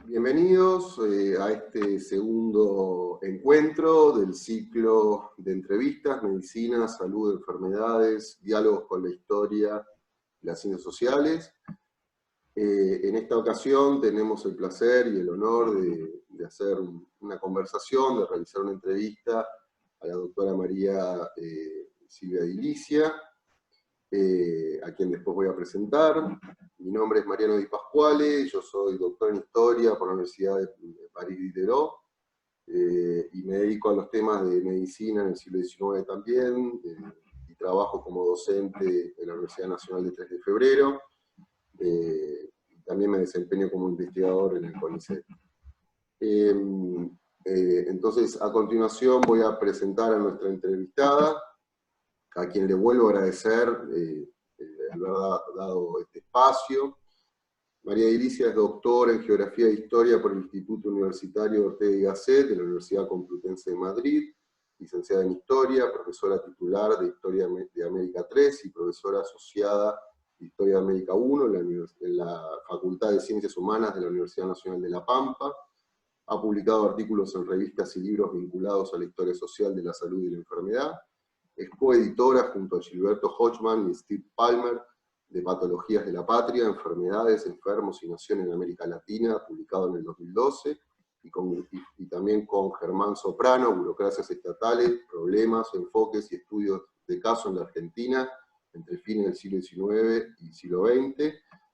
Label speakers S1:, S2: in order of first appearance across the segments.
S1: Bienvenidos a este segundo encuentro del ciclo de entrevistas, medicina, salud, enfermedades, diálogos con la historia y las ciencias sociales. En esta ocasión tenemos el placer y el honor de hacer una conversación, de realizar una entrevista a la doctora María Silvia Di Licia, a quien después voy a presentar. Mi nombre es Mariano Di Pasquale, yo soy doctor en Historia por la Universidad de París-Diderot, y me dedico a los temas de medicina en el siglo XIX también, y trabajo como docente en la Universidad Nacional de 3 de Febrero, y también me desempeño como investigador en el CONICET. Entonces, a continuación voy a presentar a nuestra entrevistada, a quien le vuelvo a agradecer haber dado este espacio. María Di Licia es doctora en Geografía e Historia por el Instituto Universitario Ortega y Gasset de la Universidad Complutense de Madrid, licenciada en Historia, profesora titular de Historia de América 3 y profesora asociada de Historia de América 1 en la Facultad de Ciencias Humanas de la Universidad Nacional de La Pampa. Ha publicado artículos en revistas y libros vinculados a la historia social de la salud y la enfermedad. Es coeditora junto a Gilberto Hodgman y Steve Palmer de Patologías de la Patria, Enfermedades, Enfermos y Nación en América Latina, publicado en el 2012, y también con Germán Soprano, Burocracias Estatales, Problemas, Enfoques y Estudios de Caso en la Argentina, entre fines del siglo XIX y siglo XX,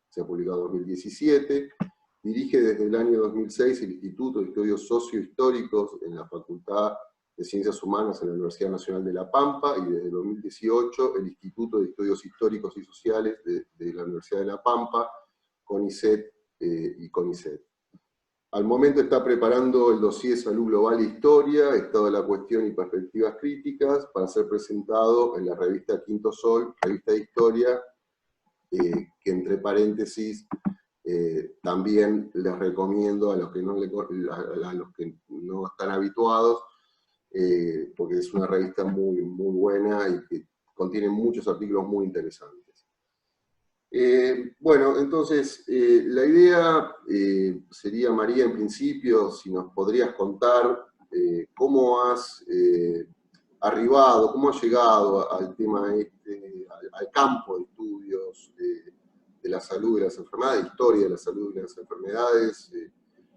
S1: se ha publicado en 2017. Dirige desde el año 2006 el Instituto de Estudios Sociohistóricos en la Facultad de Ciencias Humanas en la Universidad Nacional de La Pampa, y desde 2018 el Instituto de Estudios Históricos y Sociales de la Universidad de La Pampa, CONICET y CONICET. Al momento está preparando el dossier Salud Global e Historia, Estado de la Cuestión y Perspectivas Críticas, para ser presentado en la revista Quinto Sol, revista de Historia, que entre paréntesis también les recomiendo a los que no están habituados, porque es una revista muy buena y que contiene muchos artículos muy interesantes. Bueno, entonces, la idea sería, María, en principio, si nos podrías contar cómo has arribado, cómo has llegado al tema al campo de estudios de la salud y las enfermedades, historia de la salud y las enfermedades.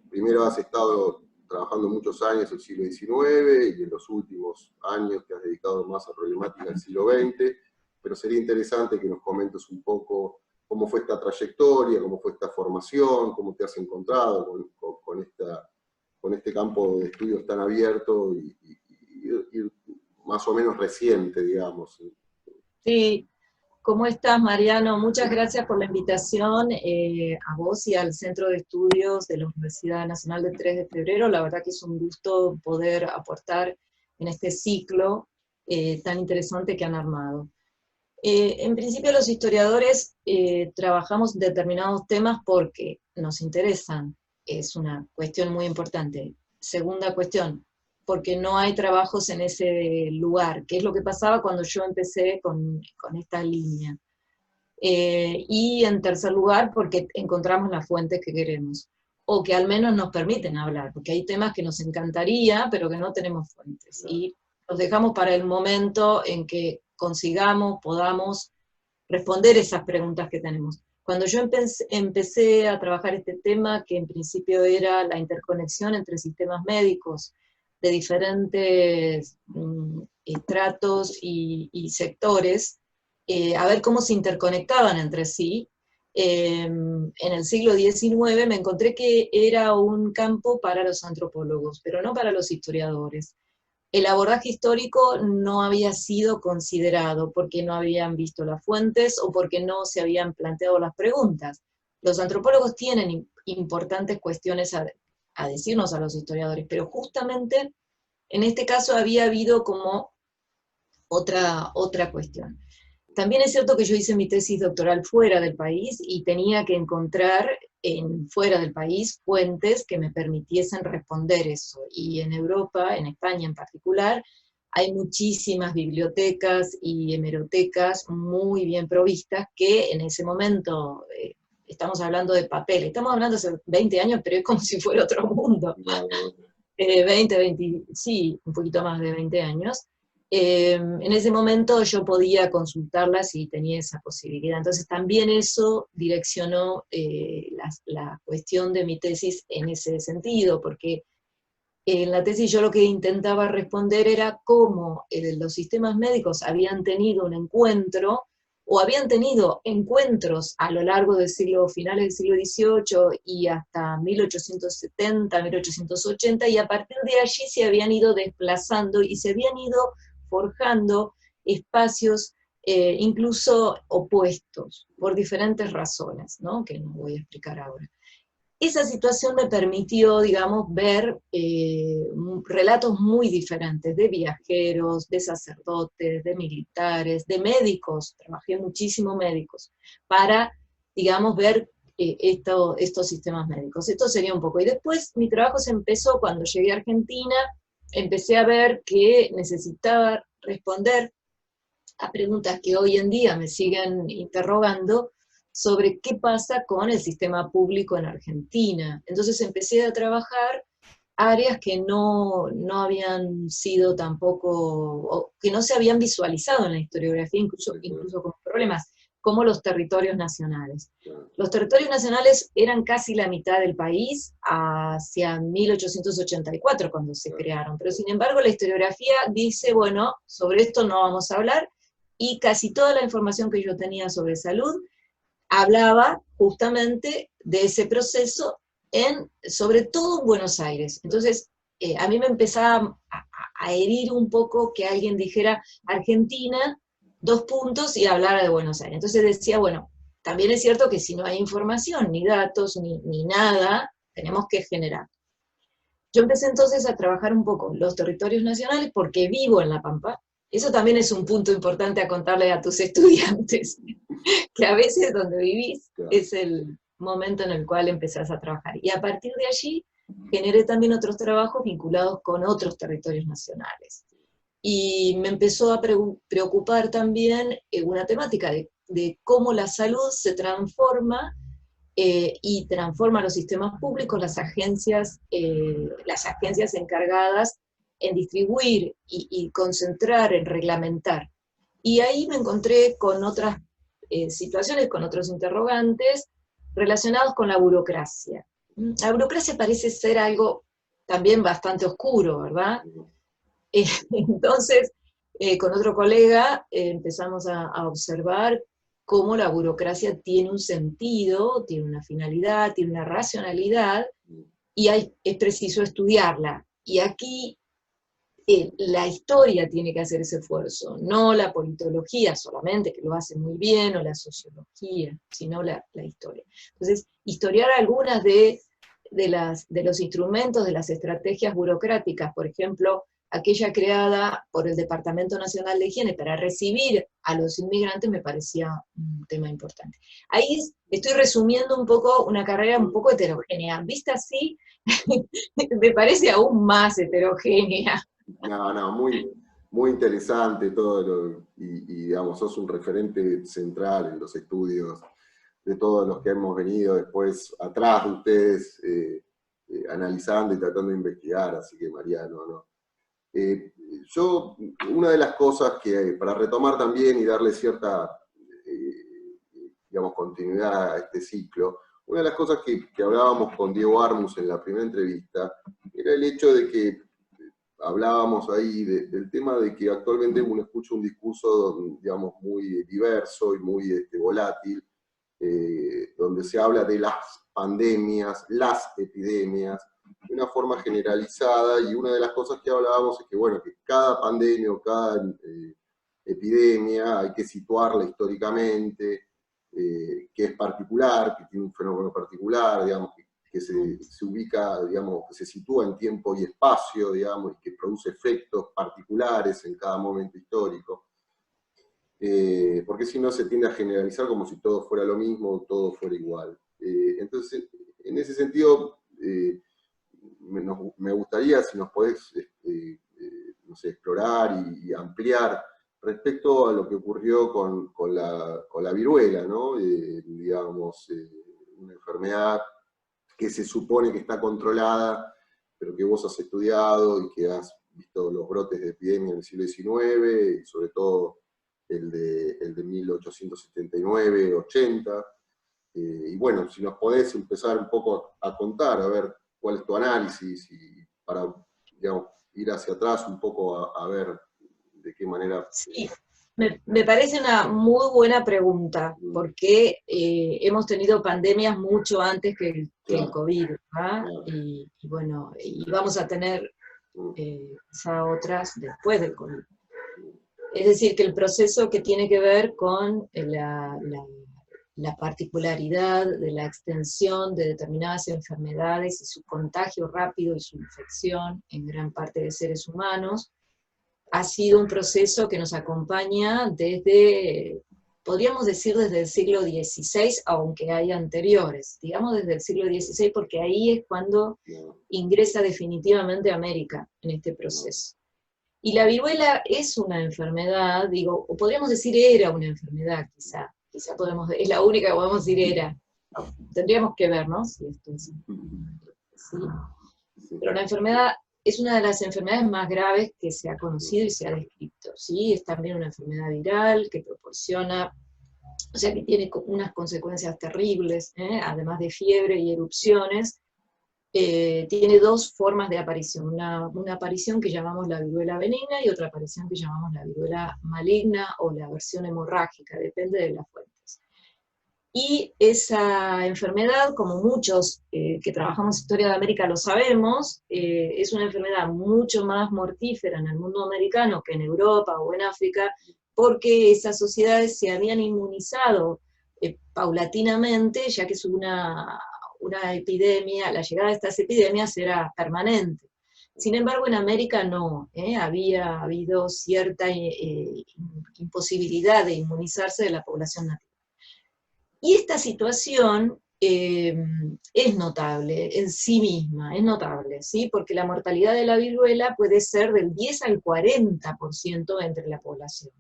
S1: Primero has estado trabajando muchos años en el siglo XIX, y en los últimos años te has dedicado más a problemáticas del siglo XX, pero sería interesante que nos comentes un poco cómo fue esta trayectoria, cómo fue esta formación, cómo te has encontrado con este campo de estudios tan abierto y más o menos reciente, digamos.
S2: Sí, ¿cómo estás, Mariano? Muchas gracias por la invitación, a vos y al Centro de Estudios de la Universidad Nacional de 3 de Febrero. La verdad que es un gusto poder aportar en este ciclo tan interesante que han armado. En principio los historiadores trabajamos determinados temas porque nos interesan, es una cuestión muy importante. Segunda cuestión, porque no hay trabajos en ese lugar, que es lo que pasaba cuando yo empecé con esta línea. Y en tercer lugar, porque encontramos las fuentes que queremos, o que al menos nos permiten hablar, porque hay temas que nos encantaría, pero que no tenemos fuentes, y los dejamos para el momento en que consigamos, podamos responder esas preguntas que tenemos. Cuando yo empecé a trabajar este tema, que en principio era la interconexión entre sistemas médicos de diferentes estratos y sectores, a ver cómo se interconectaban entre sí, en el siglo XIX me encontré que era un campo para los antropólogos, pero no para los historiadores. El abordaje histórico no había sido considerado porque no habían visto las fuentes o porque no se habían planteado las preguntas. Los antropólogos tienen importantes cuestiones a decirnos a los historiadores, pero justamente en este caso había habido como otra cuestión. También es cierto que yo hice mi tesis doctoral fuera del país y tenía que encontrar fuera del país fuentes que me permitiesen responder eso. Y en Europa, en España en particular, hay muchísimas bibliotecas y hemerotecas muy bien provistas que en ese momento estamos hablando de papel, estamos hablando hace 20 años, pero es como si fuera otro mundo. 20, sí, un poquito más de 20 años. En ese momento yo podía consultarlas y tenía esa posibilidad. Entonces también eso direccionó la cuestión de mi tesis en ese sentido, porque en la tesis yo lo que intentaba responder era cómo los sistemas médicos habían tenido un encuentro, o habían tenido encuentros a lo largo del finales del siglo XVIII y hasta 1870, 1880, y a partir de allí se habían ido desplazando y se habían ido forjando espacios incluso opuestos, por diferentes razones, ¿no? Que no voy a explicar ahora. Esa situación me permitió, digamos, ver relatos muy diferentes de viajeros, de sacerdotes, de militares, de médicos, trabajé muchísimo médicos, para, digamos, ver estos sistemas médicos. Esto sería un poco. Y después mi trabajo se empezó cuando llegué a Argentina, empecé a ver que necesitaba responder a preguntas que hoy en día me siguen interrogando, sobre qué pasa con el sistema público en Argentina. Entonces empecé a trabajar áreas que no habían sido tampoco, o que no se habían visualizado en la historiografía, incluso con problemas, como los territorios nacionales. Los territorios nacionales eran casi la mitad del país hacia 1884, cuando se crearon, pero sin embargo la historiografía dice, bueno, sobre esto no vamos a hablar, y casi toda la información que yo tenía sobre salud hablaba justamente de ese proceso, sobre todo en Buenos Aires. Entonces, a mí me empezaba a herir un poco que alguien dijera Argentina, 2 puntos, y hablara de Buenos Aires. Entonces decía, bueno, también es cierto que si no hay información, ni datos, ni nada, tenemos que generar. Yo empecé entonces a trabajar un poco los territorios nacionales porque vivo en La Pampa. Eso también es un punto importante a contarle a tus estudiantes, que a veces donde vivís es el momento en el cual empezás a trabajar. Y a partir de allí generé también otros trabajos vinculados con otros territorios nacionales. Y me empezó a preocupar también una temática de cómo la salud se transforma y transforma los sistemas públicos, las agencias encargadas en distribuir y concentrar, en reglamentar. Y ahí me encontré con otras situaciones, con otros interrogantes relacionados con la burocracia. La burocracia parece ser algo también bastante oscuro, ¿verdad? Entonces, con otro colega empezamos a observar cómo la burocracia tiene un sentido, tiene una finalidad, tiene una racionalidad, y es preciso estudiarla. Y aquí la historia tiene que hacer ese esfuerzo, no la politología solamente, que lo hace muy bien, o la sociología, sino la historia. Entonces, historiar algunas de los instrumentos, de las estrategias burocráticas, por ejemplo, aquella creada por el Departamento Nacional de Higiene para recibir a los inmigrantes, me parecía un tema importante. Ahí estoy resumiendo un poco una carrera un poco heterogénea. Vista así, me parece aún más heterogénea.
S1: No, muy interesante todo, y digamos, sos un referente central en los estudios de todos los que hemos venido después atrás de ustedes, analizando y tratando de investigar, así que Mariano, ¿no? Yo, una de las cosas que, para retomar también y darle cierta, digamos, continuidad a este ciclo, una de las cosas que hablábamos con Diego Armus en la primera entrevista, era el hecho de que hablábamos ahí del tema de que actualmente uno escucha un discurso, digamos, muy diverso y muy volátil, donde se habla de las pandemias, las epidemias, de una forma generalizada, y una de las cosas que hablábamos es que, bueno, que cada pandemia o cada epidemia hay que situarla históricamente, que es particular, que tiene un fenómeno particular, digamos, que se ubica, digamos, que se sitúa en tiempo y espacio, digamos, y que produce efectos particulares en cada momento histórico. Porque si no se tiende a generalizar como si todo fuera lo mismo, todo fuera igual. Entonces, en ese sentido, me gustaría si nos podés no sé, explorar y ampliar respecto a lo que ocurrió con la viruela, ¿no? Digamos, una enfermedad que se supone que está controlada, pero que vos has estudiado y que has visto los brotes de epidemia en el siglo XIX, y sobre todo el de 1879-80. Y bueno, si nos podés empezar un poco a contar, a ver cuál es tu análisis, y para, digamos, ir hacia atrás un poco a ver de qué manera...
S2: Sí, me parece una muy buena pregunta, porque hemos tenido pandemias mucho antes que el COVID, ¿verdad? Y bueno, y vamos a tener quizá otras después del COVID. Es decir, que el proceso que tiene que ver con la particularidad de la extensión de determinadas enfermedades y su contagio rápido y su infección en gran parte de seres humanos, ha sido un proceso que nos acompaña desde, podríamos decir desde el siglo XVI, aunque hay anteriores, digamos desde el siglo XVI, porque ahí es cuando ingresa definitivamente América en este proceso. Y la viruela es una enfermedad, digo, o podríamos decir era una enfermedad, quizá podemos, es la única que podemos decir era. Tendríamos que ver, ¿no? Si esto es, sí. Pero la enfermedad es una de las enfermedades más graves que se ha conocido y se ha descrito, ¿sí? Es también una enfermedad viral que proporciona, o sea, que tiene unas consecuencias terribles, además de fiebre y erupciones. Tiene dos formas de aparición, una aparición que llamamos la viruela benigna y otra aparición que llamamos la viruela maligna o la versión hemorrágica, depende de las fuentes. Y esa enfermedad, como muchos que trabajamos Historia de América lo sabemos, es una enfermedad mucho más mortífera en el mundo americano que en Europa o en África, porque esas sociedades se habían inmunizado paulatinamente, ya que es una epidemia, la llegada de estas epidemias era permanente. Sin embargo, en América no, había habido cierta imposibilidad de inmunizarse de la población nativa. Y esta situación es notable en sí misma, es notable, ¿sí? Porque la mortalidad de la viruela puede ser del 10 al 40% entre la población,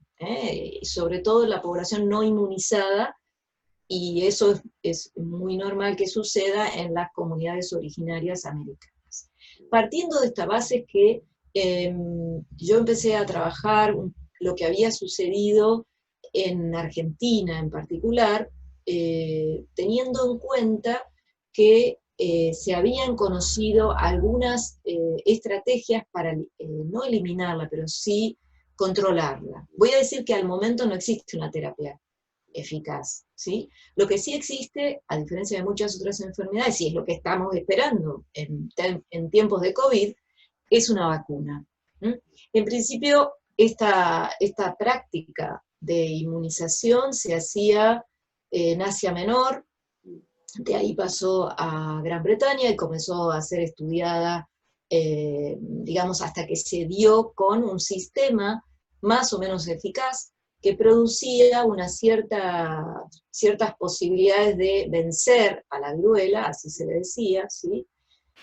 S2: sobre todo la población no inmunizada, y eso es muy normal que suceda en las comunidades originarias americanas. Partiendo de esta base que yo empecé a trabajar lo que había sucedido en Argentina en particular, teniendo en cuenta que se habían conocido algunas estrategias para no eliminarla, pero sí controlarla. Voy a decir que al momento no existe una terapia eficaz, ¿sí? Lo que sí existe, a diferencia de muchas otras enfermedades, y es lo que estamos esperando en tiempos de COVID, es una vacuna. En principio, esta práctica de inmunización se hacía en Asia Menor, de ahí pasó a Gran Bretaña y comenzó a ser estudiada, digamos, hasta que se dio con un sistema más o menos eficaz que producía ciertas posibilidades de vencer a la viruela, así se le decía, ¿sí?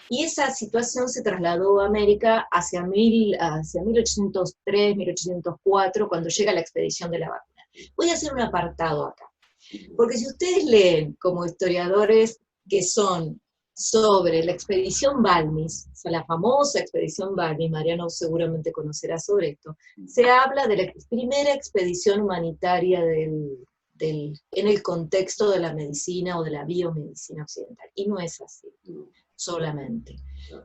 S2: Y esa situación se trasladó a América hacia 1803, 1804, cuando llega la expedición de la vacuna. Voy a hacer un apartado acá, porque si ustedes leen como historiadores que son sobre la expedición Balmis, o sea, la famosa expedición Balmis, Mariano seguramente conocerá sobre esto, se habla de la primera expedición humanitaria en el contexto de la medicina o de la biomedicina occidental, y no es así solamente.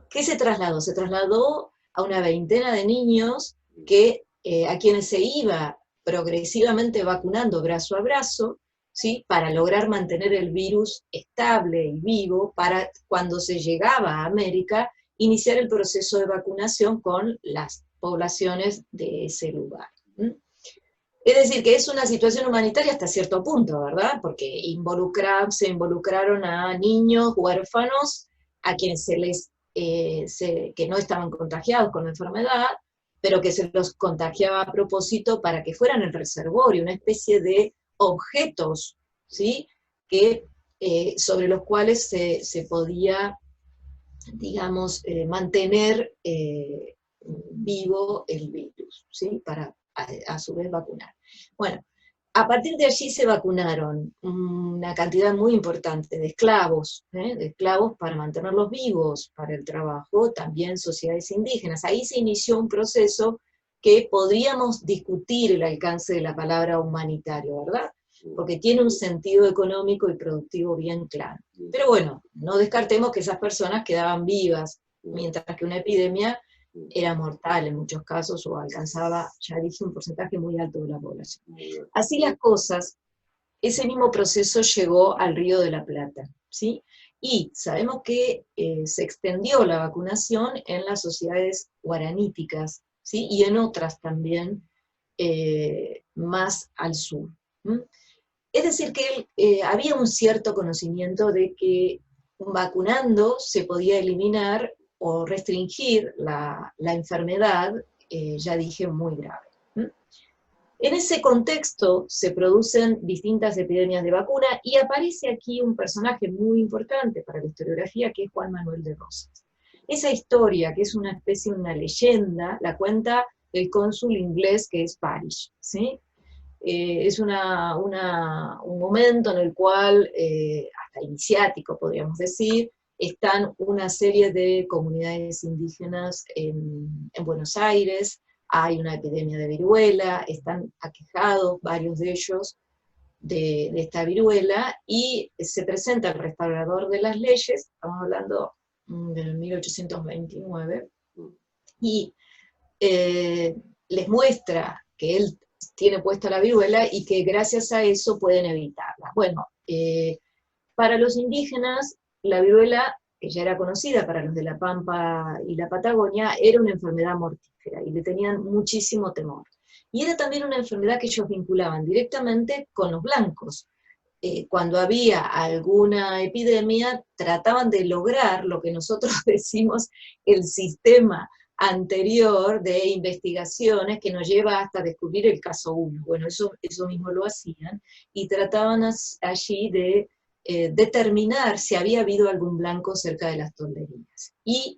S2: ¿Qué se trasladó? Se trasladó a una veintena de niños a quienes se iba progresivamente vacunando brazo a brazo, ¿sí? Para lograr mantener el virus estable y vivo, para cuando se llegaba a América, iniciar el proceso de vacunación con las poblaciones de ese lugar. Es decir, que es una situación humanitaria hasta cierto punto, ¿verdad? Porque se involucraron a niños huérfanos, a quienes que no estaban contagiados con la enfermedad, pero que se los contagiaba a propósito para que fueran el reservorio, una especie de objetos, ¿sí? Sobre los cuales se podía, digamos, mantener vivo el virus, ¿sí? Para a su vez vacunar. Bueno, A partir de allí se vacunaron una cantidad muy importante de esclavos para mantenerlos vivos para el trabajo, también sociedades indígenas. Ahí se inició un proceso que podríamos discutir el alcance de la palabra humanitario, ¿verdad? Porque tiene un sentido económico y productivo bien claro. Pero bueno, no descartemos que esas personas quedaban vivas, mientras que una epidemia era mortal en muchos casos o alcanzaba, ya dije, un porcentaje muy alto de la población. Así las cosas, ese mismo proceso llegó al Río de la Plata, ¿sí? Y sabemos que se extendió la vacunación en las sociedades guaraníticas, ¿sí? Y en otras también más al sur. Es decir, que había un cierto conocimiento de que vacunando se podía eliminar o restringir la enfermedad, ya dije, muy grave. En ese contexto se producen distintas epidemias de vacuna y aparece aquí un personaje muy importante para la historiografía, que es Juan Manuel de Rosas. Esa historia, que es una especie de una leyenda, la cuenta el cónsul inglés que es Parish, ¿sí? Es un momento en el cual, hasta iniciático podríamos decir, están una serie de comunidades indígenas en Buenos Aires, hay una epidemia de viruela, están aquejados varios de ellos de esta viruela, y se presenta el restaurador de las leyes, estamos hablando del 1829, y les muestra que él tiene puesta la viruela y que gracias a eso pueden evitarla. Bueno, para los indígenas, la viruela, que ya era conocida para los de La Pampa y la Patagonia, era una enfermedad mortífera y le tenían muchísimo temor. Y era también una enfermedad que ellos vinculaban directamente con los blancos. Cuando había alguna epidemia, trataban de lograr lo que nosotros decimos el sistema anterior de investigaciones que nos lleva hasta descubrir el caso 1. Bueno, eso mismo lo hacían, y trataban allí de determinar si había habido algún blanco cerca de las tolderías. Y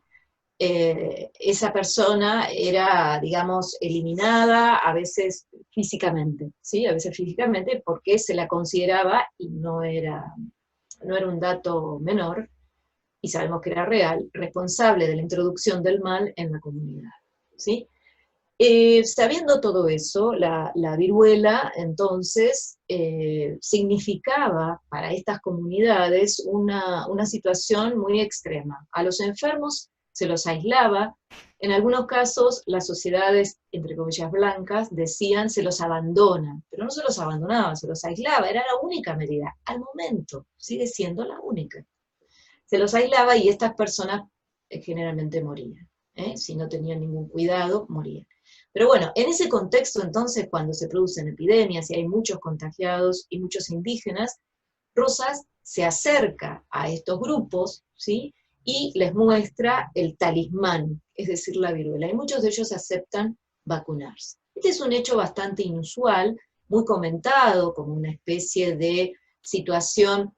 S2: esa persona era, digamos, eliminada, a veces físicamente, ¿sí? A veces físicamente porque se la consideraba, y no era un dato menor, y sabemos que era real, responsable de la introducción del mal en la comunidad, ¿sí? Sabiendo todo eso, la viruela entonces significaba para estas comunidades una situación muy extrema. A los enfermos se los aislaba, en algunos casos las sociedades, entre comillas blancas, decían se los abandona, pero no se los abandonaba, se los aislaba, era la única medida. Al momento sigue siendo la única. Se los aislaba y estas personas generalmente morían. Si no tenían ningún cuidado, morían. Pero bueno, en ese contexto entonces, cuando se producen epidemias y hay muchos contagiados y muchos indígenas, Rosas se acerca a estos grupos, ¿sí? Y les muestra el talismán, es decir, la viruela. Y muchos de ellos aceptan vacunarse. Este es un hecho bastante inusual, muy comentado como una especie de situación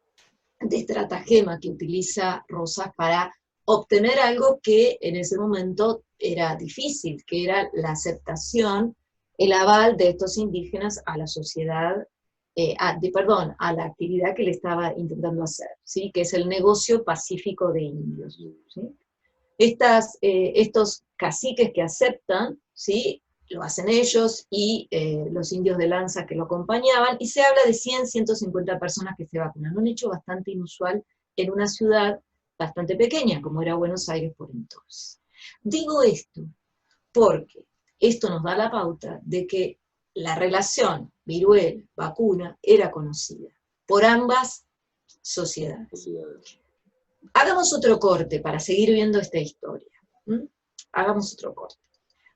S2: de estratagema que utiliza Rosas para obtener algo que en ese momento era difícil, que era la aceptación, el aval de estos indígenas a la sociedad, a la actividad que le estaba intentando hacer, ¿sí? Que es el negocio pacífico de indios, ¿sí? Estos caciques que aceptan, ¿sí? Lo hacen ellos y los indios de lanza que lo acompañaban, y se habla de 100, 150 personas que se vacunan, un hecho bastante inusual en una ciudad bastante pequeña, como era Buenos Aires por entonces. Digo esto porque esto nos da la pauta de que la relación viruela-vacuna era conocida por ambas sociedades. Hagamos otro corte para seguir viendo esta historia. Hagamos otro corte.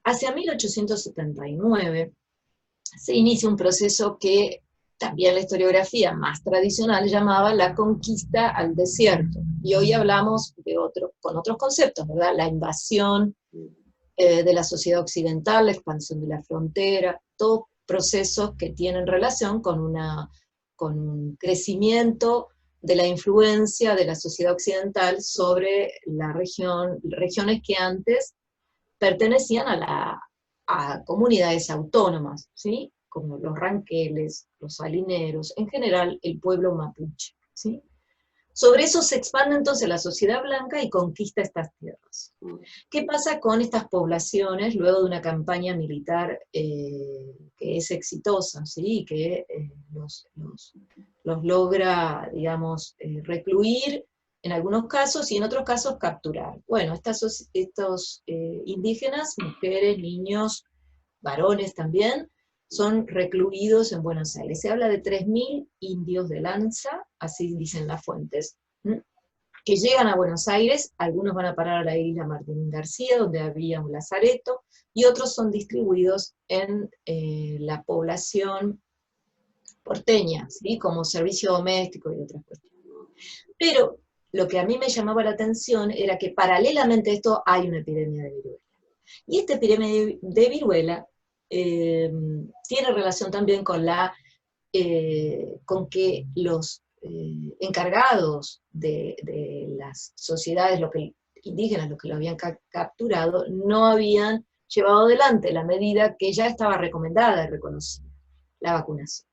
S2: Hacia 1879 se inicia un proceso que también la historiografía más tradicional llamaba la conquista al desierto. Y hoy hablamos con otros conceptos, ¿verdad? La invasión de la sociedad occidental, la expansión de la frontera, todos procesos que tienen relación con un crecimiento de la influencia de la sociedad occidental sobre regiones que antes pertenecían a comunidades autónomas, ¿sí? como los ranqueles, los salineros, en general el pueblo mapuche, ¿sí? Sobre eso se expande entonces la sociedad blanca y conquista estas tierras. ¿Qué pasa con estas poblaciones luego de una campaña militar que es exitosa, ¿sí? Que los logra, digamos, recluir en algunos casos y en otros casos capturar? Bueno, estos indígenas, mujeres, niños, varones también, son recluidos en Buenos Aires. Se habla de 3.000 indios de Lanza, así dicen las fuentes, que llegan a Buenos Aires. Algunos van a parar a la isla Martín García, donde había un lazareto, y otros son distribuidos en la población porteña, ¿sí? Como servicio doméstico y otras cuestiones. Pero lo que a mí me llamaba la atención era que paralelamente a esto hay una epidemia de viruela. Y esta epidemia de viruela tiene relación también con con que los encargados de las sociedades indígenas, los que lo habían capturado, no habían llevado adelante la medida que ya estaba recomendada y reconocida, la vacunación.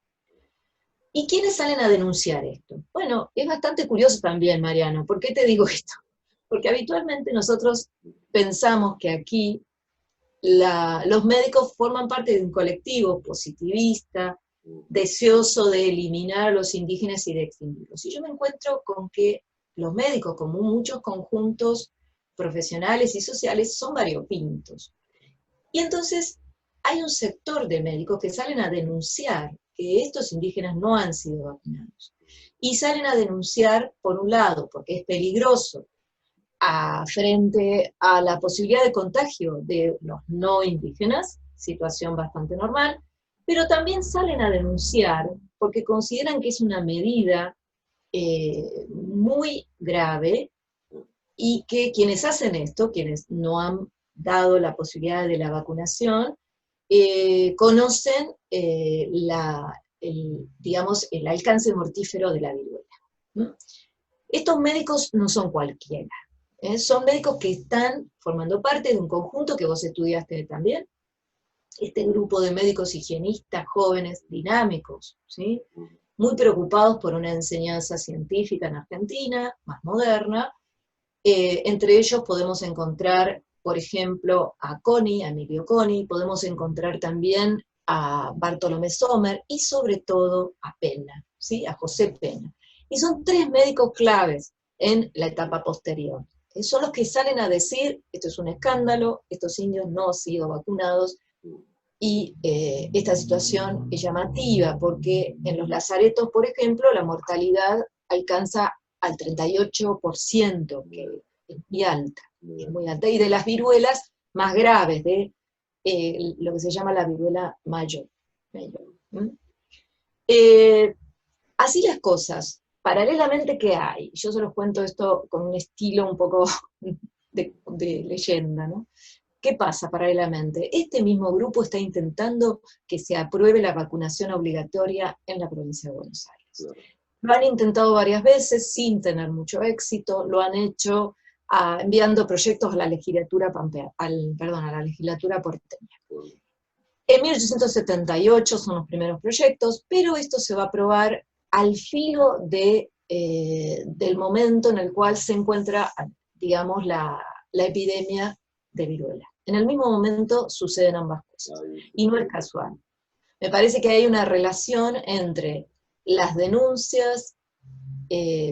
S2: ¿Y quiénes salen a denunciar esto? Bueno, es bastante curioso también, Mariano. ¿Por qué te digo esto? Porque habitualmente nosotros pensamos que aquí los médicos forman parte de un colectivo positivista, deseoso de eliminar a los indígenas y de extinguirlos. Y yo me encuentro con que los médicos, como muchos conjuntos profesionales y sociales, son variopintos. Y entonces hay un sector de médicos que salen a denunciar que estos indígenas no han sido vacunados. Y salen a denunciar, por un lado, porque es peligroso frente a la posibilidad de contagio de los no indígenas, situación bastante normal, pero también salen a denunciar porque consideran que es una medida muy grave y que quienes hacen esto, quienes no han dado la posibilidad de la vacunación, conocen digamos, el alcance mortífero de la viruela. Estos médicos no son cualquiera. Son médicos que están formando parte de un conjunto que vos estudiaste también, este grupo de médicos higienistas jóvenes, dinámicos, ¿sí? Muy preocupados por una enseñanza científica en Argentina, más moderna. Entre ellos podemos encontrar, por ejemplo, a Emilio Coni, podemos encontrar también a Bartolomé Sommer, y sobre todo a Pena, ¿sí? A José Pena. Y son 3 médicos claves en la etapa posterior. Son los que salen a decir, esto es un escándalo, estos indios no han sido vacunados, y esta situación es llamativa, porque en los lazaretos, por ejemplo, la mortalidad alcanza al 38%, que es muy alta, y de las viruelas más graves, de lo que se llama la viruela mayor. Así las cosas. Paralelamente, ¿qué hay? Yo se los cuento esto con un estilo un poco de leyenda, ¿no? ¿Qué pasa paralelamente? Este mismo grupo está intentando que se apruebe la vacunación obligatoria en la provincia de Buenos Aires. Lo han intentado varias veces sin tener mucho éxito, lo han hecho enviando proyectos a la legislatura a la legislatura porteña. En 1878 son los primeros proyectos, pero esto se va a aprobar al filo del momento en el cual se encuentra, digamos, la epidemia de viruela. En el mismo momento suceden ambas cosas, y no es casual. Me parece que hay una relación entre las denuncias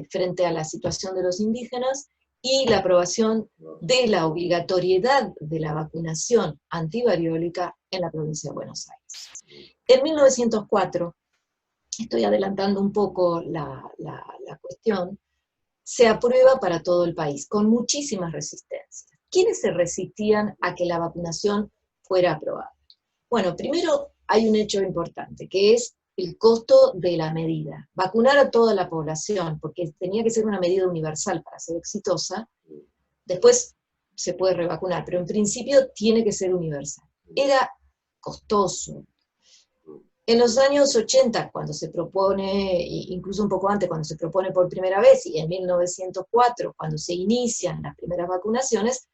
S2: frente a la situación de los indígenas y la aprobación de la obligatoriedad de la vacunación antivariólica en la provincia de Buenos Aires. En 1904, estoy adelantando un poco la cuestión, se aprueba para todo el país, con muchísimas resistencias. ¿Quiénes se resistían a que la vacunación fuera aprobada? Bueno, primero hay un hecho importante, que es el costo de la medida. Vacunar a toda la población, porque tenía que ser una medida universal para ser exitosa, después se puede revacunar, pero en principio tiene que ser universal. Era costoso. En los años 80, cuando se propone, incluso un poco antes, cuando se propone por primera vez, y en 1904, cuando se inician las primeras vacunaciones,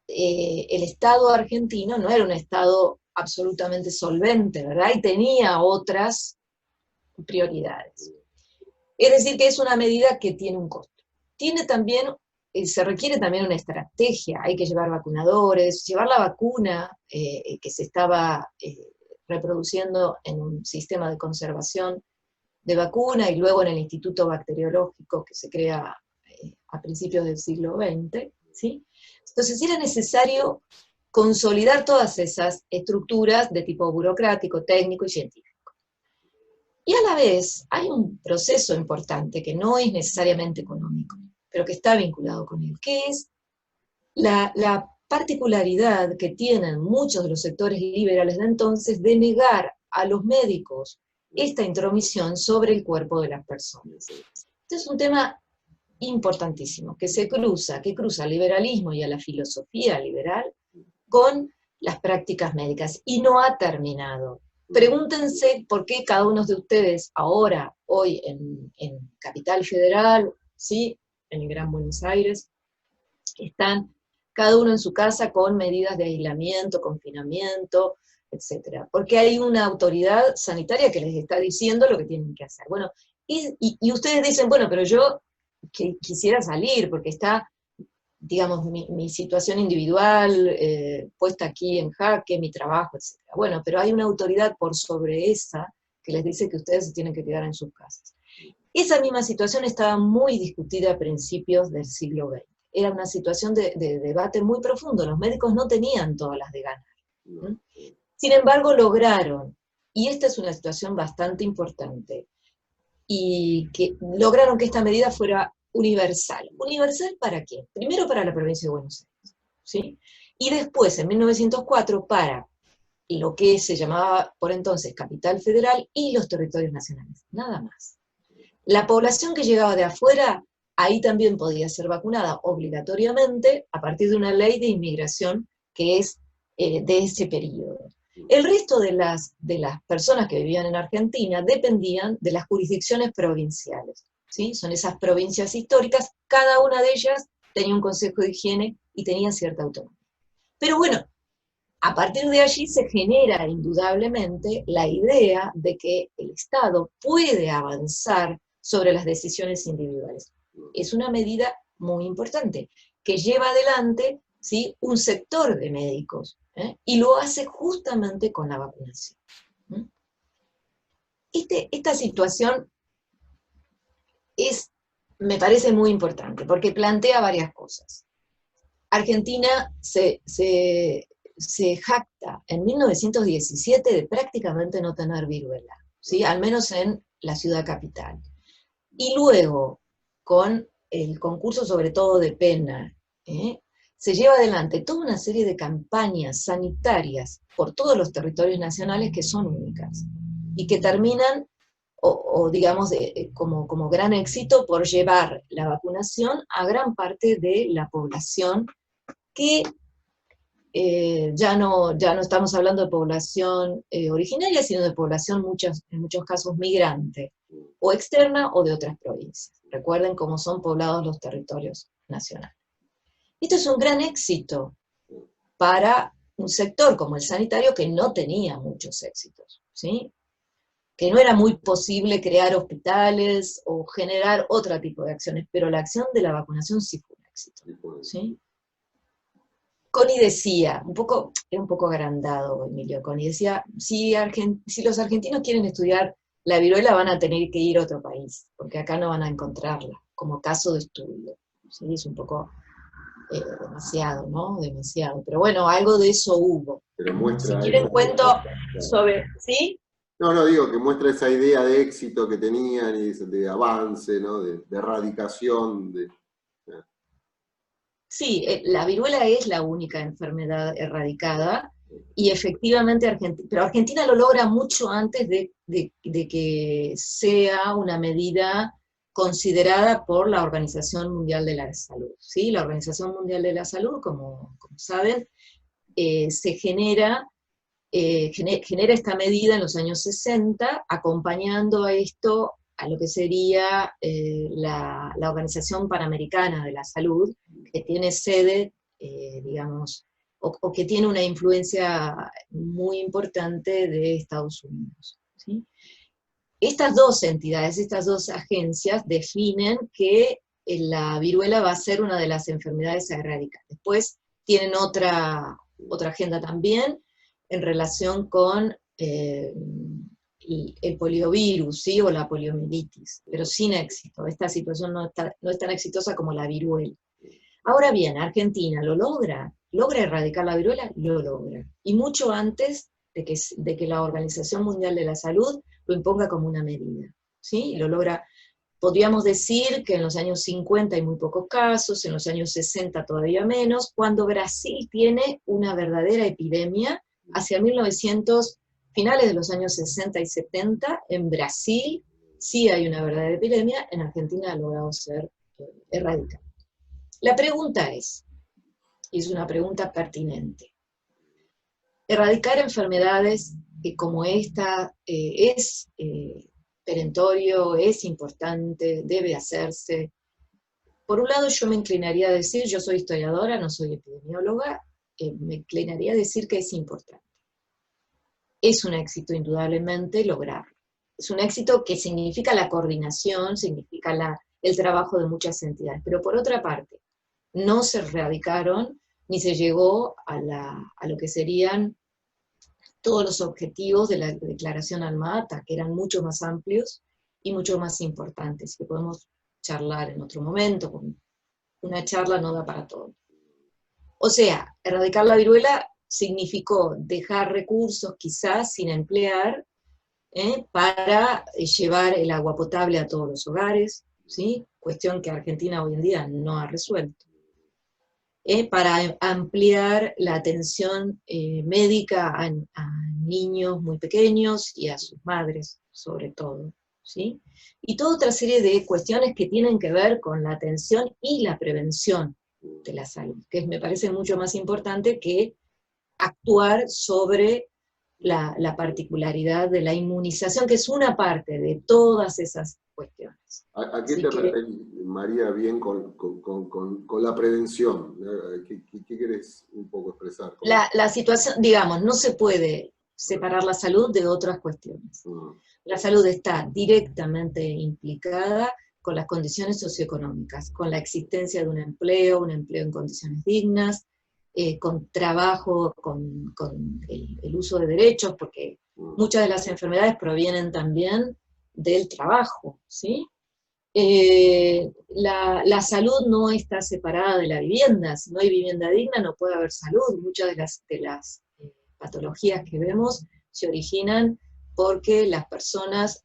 S2: el Estado argentino no era un Estado absolutamente solvente, ¿verdad? Y tenía otras prioridades. Es decir, que es una medida que tiene un costo. Tiene también, se requiere también una estrategia, hay que llevar vacunadores, llevar la vacuna que se estaba reproduciendo en un sistema de conservación de vacuna y luego en el Instituto Bacteriológico que se crea a principios del siglo XX, ¿sí? Entonces era necesario consolidar todas esas estructuras de tipo burocrático, técnico y científico. Y a la vez hay un proceso importante que no es necesariamente económico, pero que está vinculado con él, que es la particularidad que tienen muchos de los sectores liberales de entonces de negar a los médicos esta intromisión sobre el cuerpo de las personas. Este es un tema importantísimo, que cruza al liberalismo y a la filosofía liberal con las prácticas médicas, y no ha terminado. Pregúntense por qué cada uno de ustedes ahora, hoy en Capital Federal, ¿sí?, en el Gran Buenos Aires, están cada uno en su casa con medidas de aislamiento, confinamiento, etc. Porque hay una autoridad sanitaria que les está diciendo lo que tienen que hacer. Bueno, y ustedes dicen, bueno, pero yo quisiera salir porque está, digamos, mi situación individual puesta aquí en jaque, mi trabajo, etc. Bueno, pero hay una autoridad por sobre esa que les dice que ustedes se tienen que quedar en sus casas. Esa misma situación estaba muy discutida a principios del siglo XX. Era una situación de debate muy profundo, los médicos no tenían todas las de ganar. Sin embargo, lograron, y esta es una situación bastante importante, y que lograron que esta medida fuera universal. ¿Universal para qué? Primero para la provincia de Buenos Aires, ¿sí? Y después, en 1904, para lo que se llamaba por entonces Capital Federal y los territorios nacionales, nada más. La población que llegaba de afuera, ahí también podía ser vacunada obligatoriamente a partir de una ley de inmigración que es de ese periodo. El resto de las personas que vivían en Argentina dependían de las jurisdicciones provinciales, ¿sí? Son esas provincias históricas, cada una de ellas tenía un consejo de higiene y tenía cierta autonomía. Pero bueno, a partir de allí se genera indudablemente la idea de que el Estado puede avanzar sobre las decisiones individuales. Es una medida muy importante, que lleva adelante, ¿sí?, un sector de médicos, y lo hace justamente con la vacunación. Esta situación me parece muy importante, porque plantea varias cosas. Argentina se jacta en 1917 de prácticamente no tener viruela, ¿sí?, al menos en la ciudad capital. Y luego, con el concurso sobre todo de Pena, se lleva adelante toda una serie de campañas sanitarias por todos los territorios nacionales que son únicas, y que terminan, digamos, como gran éxito por llevar la vacunación a gran parte de la población que ya no estamos hablando de población originaria, sino de población en muchos casos migrante, o externa o de otras provincias. Recuerden cómo son poblados los territorios nacionales. Esto es un gran éxito para un sector como el sanitario que no tenía muchos éxitos, ¿sí?, que no era muy posible crear hospitales o generar otro tipo de acciones, pero la acción de la vacunación sí fue un éxito, ¿sí? Connie decía, era un poco agrandado Emilio Connie, decía, si los argentinos quieren estudiar la viruela van a tener que ir a otro país, porque acá no van a encontrarla, como caso de estudio. ¿Sí? Es un poco demasiado, ¿no? Demasiado. Pero bueno, algo de eso hubo.
S1: Pero muestra,
S2: si quieren cuento sobre, ¿sí?
S1: No, digo que muestra esa idea de éxito que tenían y de avance, ¿no? De erradicación,
S2: Sí, la viruela es la única enfermedad erradicada, y efectivamente pero Argentina lo logra mucho antes de que sea una medida considerada por la Organización Mundial de la Salud. ¿Sí? La Organización Mundial de la Salud, como saben, genera esta medida en los años 60, acompañando a esto a lo que sería la Organización Panamericana de la Salud, que tiene sede, digamos, o que tiene una influencia muy importante de Estados Unidos, ¿sí? Estas dos entidades, estas dos agencias definen que la viruela va a ser una de las enfermedades a erradicar. Después tienen otra agenda también en relación con el poliovirus, ¿sí? O la poliomielitis, pero sin éxito. Esta situación no es tan exitosa como la viruela. Ahora bien, Argentina lo logra erradicar la viruela, lo logra. Y mucho antes de que la Organización Mundial de la Salud lo imponga como una medida, ¿sí? Lo logra, podríamos decir que en los años 50 hay muy pocos casos, en los años 60 todavía menos, cuando Brasil tiene una verdadera epidemia, hacia 1900, finales de los años 60 y 70, en Brasil sí hay una verdadera epidemia, en Argentina ha logrado ser erradicada. La pregunta es, y es una pregunta pertinente, erradicar enfermedades como esta es perentorio, es importante, debe hacerse. Por un lado yo me inclinaría a decir, yo soy historiadora, no soy epidemióloga, me inclinaría a decir que es importante. Es un éxito indudablemente lograrlo. Es un éxito que significa la coordinación, significa el trabajo de muchas entidades, pero por otra parte, no se erradicaron ni se llegó a lo que serían todos los objetivos de la Declaración Alma-Ata, que eran mucho más amplios y mucho más importantes, que podemos charlar en otro momento, una charla no da para todo. O sea, erradicar la viruela significó dejar recursos quizás sin emplear para llevar el agua potable a todos los hogares, ¿sí? Cuestión que Argentina hoy en día no ha resuelto. Para ampliar la atención médica a niños muy pequeños y a sus madres, sobre todo, ¿sí? Y toda otra serie de cuestiones que tienen que ver con la atención y la prevención de la salud, que me parece mucho más importante que actuar sobre la particularidad de la inmunización, que es una parte de todas esas cuestiones.
S1: ¿A qué te referís, María, bien con la prevención? ¿Qué querés un poco expresar?
S2: La situación, digamos, no se puede separar la salud de otras cuestiones. La salud está directamente implicada con las condiciones socioeconómicas, con la existencia de un empleo en condiciones dignas, con trabajo, con el uso de derechos, porque muchas de las enfermedades provienen también del trabajo, ¿sí? La salud no está separada de la vivienda. Si no hay vivienda digna no puede haber salud. Muchas de las patologías que vemos se originan porque las personas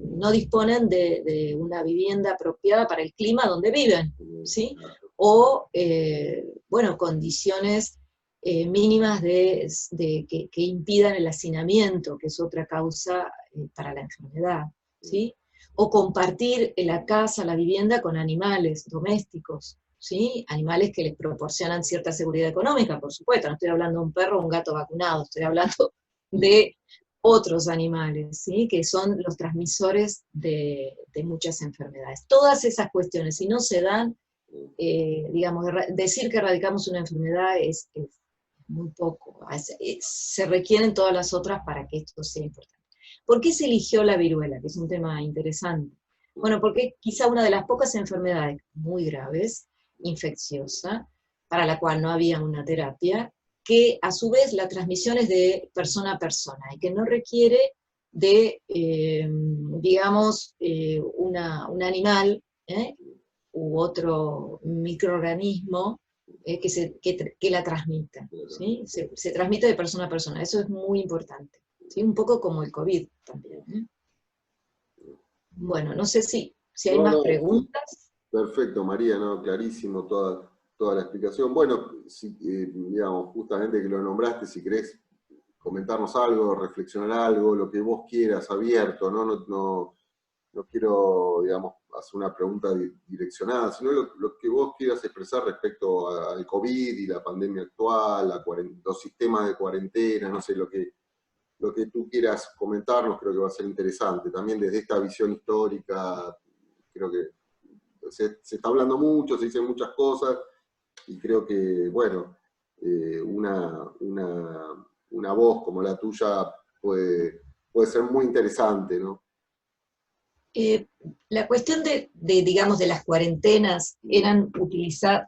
S2: no disponen de una vivienda apropiada para el clima donde viven, ¿sí? O, bueno, condiciones mínimas que impidan el hacinamiento, que es otra causa para la enfermedad, ¿sí? O compartir la casa, la vivienda con animales domésticos, ¿sí? Animales que les proporcionan cierta seguridad económica, por supuesto, no estoy hablando de un perro o un gato vacunado, estoy hablando de otros animales, ¿sí? Que son los transmisores de muchas enfermedades. Todas esas cuestiones, si no se dan, digamos, decir que erradicamos una enfermedad es muy poco, se requieren todas las otras para que esto sea importante. ¿Por qué se eligió la viruela? Que es un tema interesante. Bueno, porque quizá una de las pocas enfermedades muy graves, infecciosa, para la cual no había una terapia, que a su vez la transmisión es de persona a persona y que no requiere de, digamos, un animal u otro microorganismo que la transmita, ¿sí? Se transmite de persona a persona, eso es muy importante. ¿Sí? Un poco como el COVID también. Bueno, no sé si hay más preguntas.
S1: Perfecto, María, no, clarísimo toda la explicación. Bueno, digamos, justamente que lo nombraste, si querés comentarnos algo, reflexionar algo, lo que vos quieras, abierto, no quiero, digamos, hacer una pregunta direccionada, sino lo que vos quieras expresar respecto al COVID y la pandemia actual, los sistemas de cuarentena, no sé, lo que tú quieras comentarnos, creo que va a ser interesante. También desde esta visión histórica, creo que se está hablando mucho, se dicen muchas cosas, y creo que, bueno, una voz como la tuya puede ser muy interesante, ¿no?
S2: La cuestión digamos, de las cuarentenas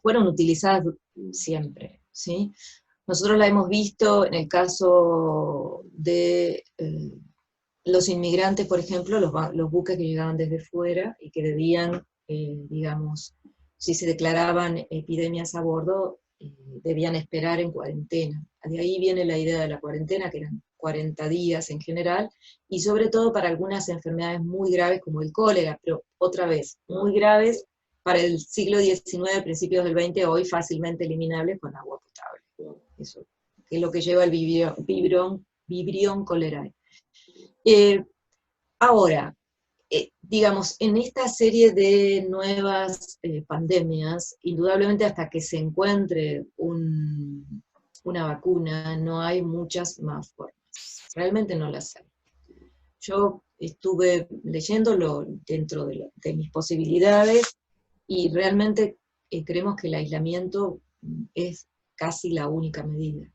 S2: fueron utilizadas siempre, ¿sí? Nosotros la hemos visto en el caso de los inmigrantes, por ejemplo, los buques que llegaban desde fuera y que debían, digamos, si se declaraban epidemias a bordo, debían esperar en cuarentena. De ahí viene la idea de la cuarentena, que eran 40 días en general, y sobre todo para algunas enfermedades muy graves como el cólera, pero otra vez, muy graves para el siglo XIX, principios del XX, hoy fácilmente eliminables con agua potable. Eso, que es lo que lleva el Vibrio cholerae. Ahora, digamos, en esta serie de nuevas pandemias, indudablemente hasta que se encuentre una vacuna, no hay muchas más formas. Realmente no las hay. Yo estuve leyéndolo dentro de mis posibilidades y realmente creemos que el aislamiento es casi la única medida.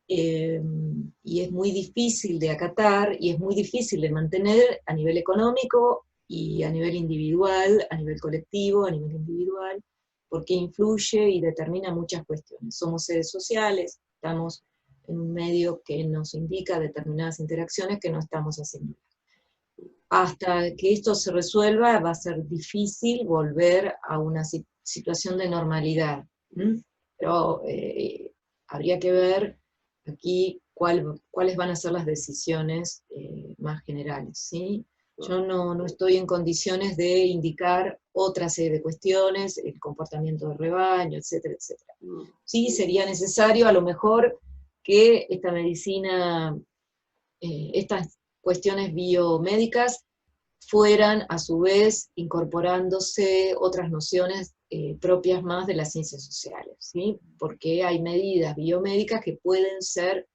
S2: Y es muy difícil de acatar y es muy difícil de mantener a nivel económico y a nivel individual, a nivel colectivo, a nivel individual, porque influye y determina muchas cuestiones. Somos seres sociales, estamos en un medio que nos indica determinadas interacciones que no estamos haciendo. Hasta que esto se resuelva va a ser difícil volver a una situación de normalidad. Pero habría que ver aquí cuáles van a ser las decisiones más generales, ¿sí? Yo no estoy en condiciones de indicar otra serie de cuestiones, el comportamiento del rebaño, etcétera, etcétera. Sí, sería necesario a lo mejor que esta medicina, estas cuestiones biomédicas fueran a su vez incorporándose otras nociones propias más de las ciencias sociales, ¿sí? Porque hay medidas biomédicas que pueden ser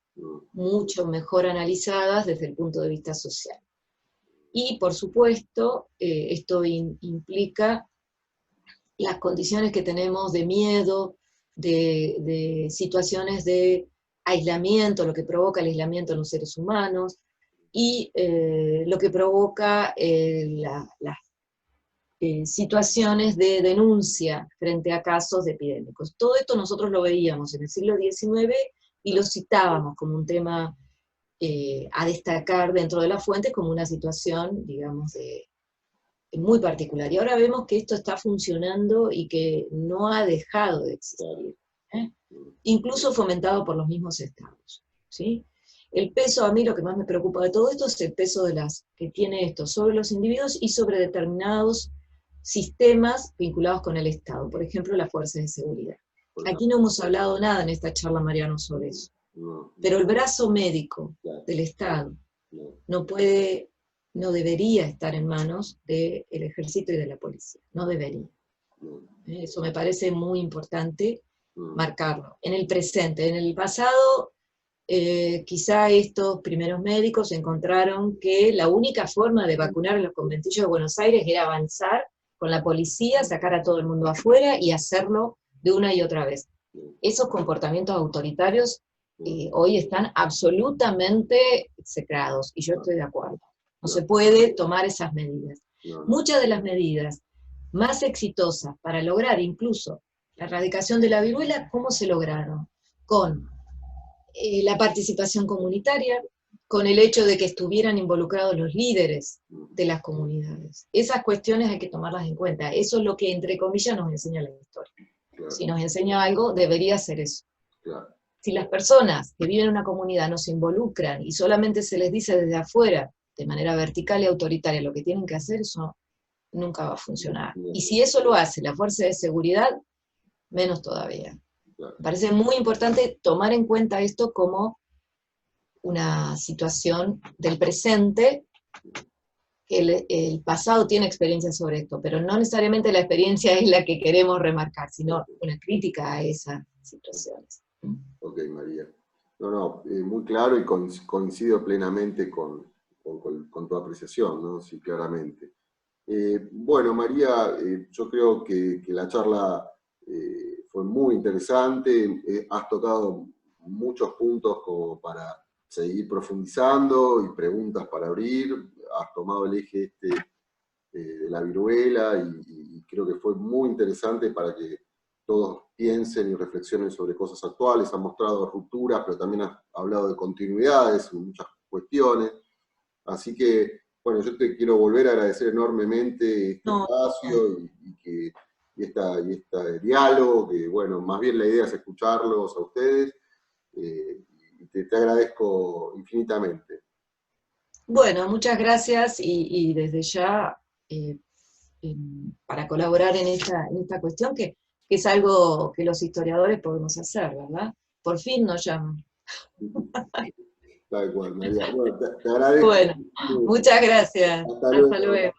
S2: mucho mejor analizadas desde el punto de vista social. Y por supuesto, esto implica las condiciones que tenemos de miedo, de situaciones de aislamiento, lo que provoca el aislamiento en los seres humanos, y lo que provoca las situaciones de denuncia frente a casos de epidémicos. Todo esto nosotros lo veíamos en el siglo XIX y lo citábamos como un tema a destacar dentro de la fuente como una situación, digamos, muy particular. Y ahora vemos que esto está funcionando y que no ha dejado de existir, incluso fomentado por los mismos estados, ¿sí? El peso, a mí lo que más me preocupa de todo esto es el peso que tiene esto sobre los individuos y sobre determinados sistemas vinculados con el Estado, por ejemplo, las fuerzas de seguridad. Aquí no hemos hablado nada en esta charla, Mariano, sobre eso. Pero el brazo médico del Estado no debería estar en manos del ejército y de la policía, no debería. Eso me parece muy importante marcarlo. En el presente, en el pasado, quizá estos primeros médicos encontraron que la única forma de vacunar a los conventillos de Buenos Aires era avanzar con la policía, sacar a todo el mundo afuera y hacerlo de una y otra vez. Esos comportamientos autoritarios hoy están absolutamente execrados, y yo estoy de acuerdo. No se puede tomar esas medidas. Muchas de las medidas más exitosas para lograr incluso la erradicación de la viruela, ¿cómo se lograron? Con la participación comunitaria, con el hecho de que estuvieran involucrados los líderes de las comunidades. Esas cuestiones hay que tomarlas en cuenta. Eso es lo que, entre comillas, nos enseña la historia. Claro. Si nos enseña algo, debería ser eso. Claro. Si las personas que viven en una comunidad no se involucran y solamente se les dice desde afuera, de manera vertical y autoritaria, lo que tienen que hacer, eso nunca va a funcionar. Y si eso lo hace la fuerza de seguridad, menos todavía. Claro. Me parece muy importante tomar en cuenta esto como una situación del presente. El pasado tiene experiencia sobre esto, pero no necesariamente la experiencia es la que queremos remarcar, sino una crítica a esas situaciones.
S1: Ok, María. No, muy claro y coincido plenamente con tu apreciación, ¿no? Sí, claramente. Bueno, María, yo creo que la charla fue muy interesante, has tocado muchos puntos como para seguir profundizando y preguntas para abrir, has tomado el eje de la viruela y creo que fue muy interesante para que todos piensen y reflexionen sobre cosas actuales, has mostrado rupturas, pero también has hablado de continuidades en muchas cuestiones, así que, bueno, yo te quiero volver a agradecer enormemente este espacio y este diálogo, que bueno, más bien la idea es escucharlos a ustedes, y te agradezco infinitamente.
S2: Bueno, muchas gracias y desde ya para colaborar en esta cuestión que es algo que los historiadores podemos hacer, ¿verdad? Por fin nos llaman.
S1: Tal cual, María. Bueno, te agradezco
S2: Bueno,
S1: mucho.
S2: muchas gracias.
S1: Hasta
S2: Hasta
S1: luego.
S2: luego.